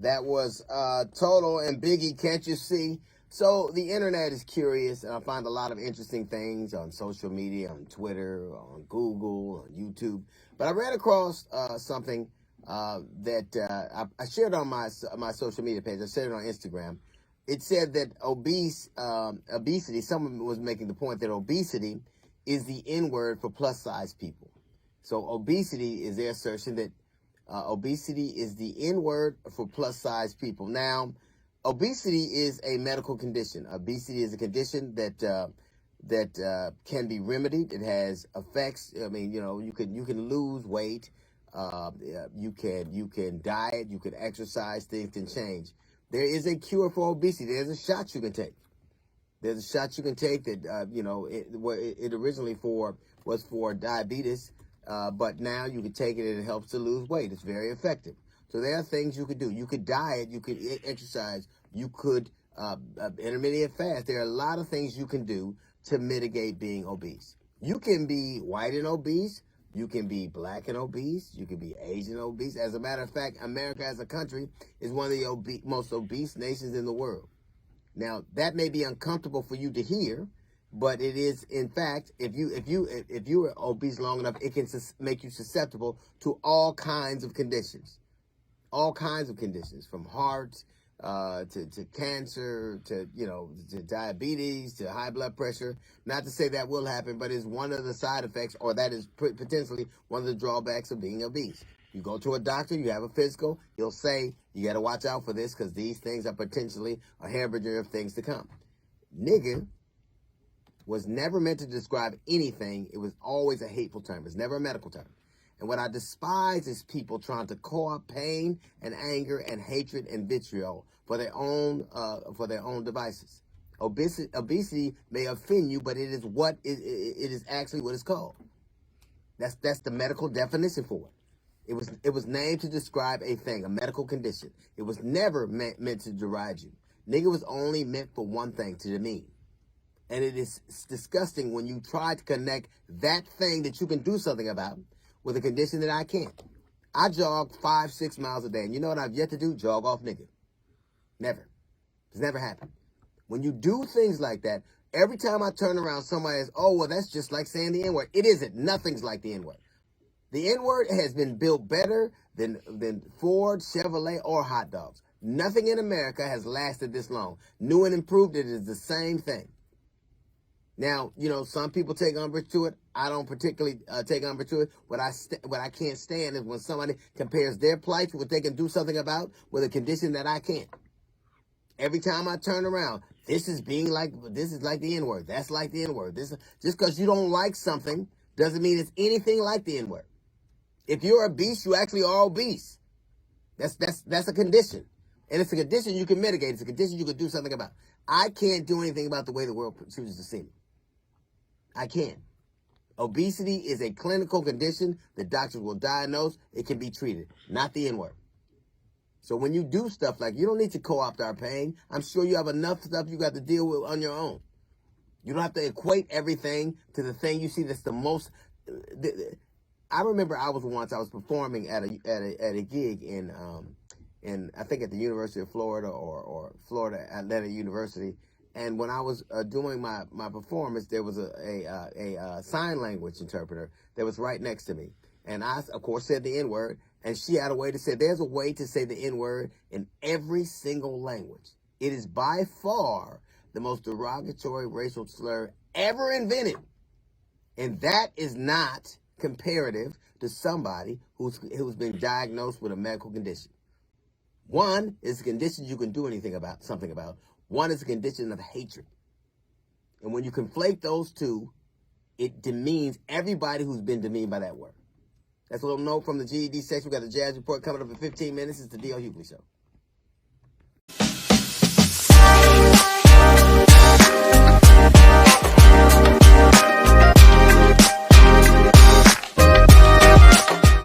That was Total and Biggie, Can't You See? So the internet is curious, and I find a lot of interesting things on social media, on Twitter, on Google, on YouTube. But I ran across something that I shared on my social media page. I shared it on Instagram. It said that obesity, someone was making the point that obesity is the N-word for plus-size people. So obesity is their assertion that obesity is the N-word for plus-size people. Now, obesity is a medical condition. Obesity is a condition that can be remedied. It has effects. I mean, you can lose weight. You can diet. You can exercise. Things can change. There is a cure for obesity. There's a shot you can take. There's a shot you can take that it originally was for diabetes. But now you can take it and it helps to lose weight. It's very effective. So there are things you could do. You could diet, you could exercise, you could intermittent fast. There are a lot of things you can do to mitigate being obese. You can be white and obese. You can be black and obese. You can be Asian obese. As a matter of fact, America as a country is one of the most obese nations in the world. Now, that may be uncomfortable for you to hear, but it is, in fact, if you are obese long enough, it can make you susceptible to all kinds of conditions. All kinds of conditions, from heart to cancer to diabetes to high blood pressure. Not to say that will happen, but it's one of the side effects, or that is potentially one of the drawbacks of being obese. You go to a doctor, you have a physical, he'll say you got to watch out for this because these things are potentially a harbinger of things to come. Nigga was never meant to describe anything. It was always a hateful term. It's never a medical term. And what I despise is people trying to co-opt pain and anger and hatred and vitriol for their own devices. Obesity may offend you, but it is actually what it's called. That's the medical definition for it. It was named to describe a thing, a medical condition. It was never meant to deride you. Nigga was only meant for one thing, to demean. And it's disgusting when you try to connect that thing that you can do something about with a condition that I can't. I jog 5-6 miles a day, and you know what I've yet to do? Jog off nigga. Never. It's never happened. When you do things like that, every time I turn around, somebody says, oh, well, that's just like saying the N-word. It isn't. Nothing's like the N-word. The N-word has been built better than Ford, Chevrolet, or hot dogs. Nothing in America has lasted this long. New and improved, it is the same thing. Now, some people take umbrage to it. I don't particularly take umbrage to it. What I can't stand is when somebody compares their plight to what they can do something about with a condition that I can't. Every time I turn around, this is like the N-word. That's like the N-word. Just because you don't like something doesn't mean it's anything like the N-word. If you're obese, you actually are obese. That's a condition. And it's a condition you can mitigate. It's a condition you can do something about. I can't do anything about the way the world chooses to see me. I can't. Obesity is a clinical condition the doctors will diagnose. It can be treated, not the N-word. So when you do stuff like, you don't need to co-opt our pain. I'm sure you have enough stuff you got to deal with on your own. You don't have to equate everything to the thing you see that's the most. I remember I was performing at a gig in I think at the University of Florida or Florida Atlantic University. And when I was doing my performance, there was a sign language interpreter that was right next to me. And I, of course, said the N-word. And she had a way to say, there's a way to say the N-word in every single language. It is by far the most derogatory racial slur ever invented. And that is not comparative to somebody who's been diagnosed with a medical condition. One is a condition you can do something about. One is a condition of hatred. And when you conflate those two, it demeans everybody who's been demeaned by that word. That's a little note from the GED section. We got the Jazz Report coming up in 15 minutes. It's the D.L. Hughley Show.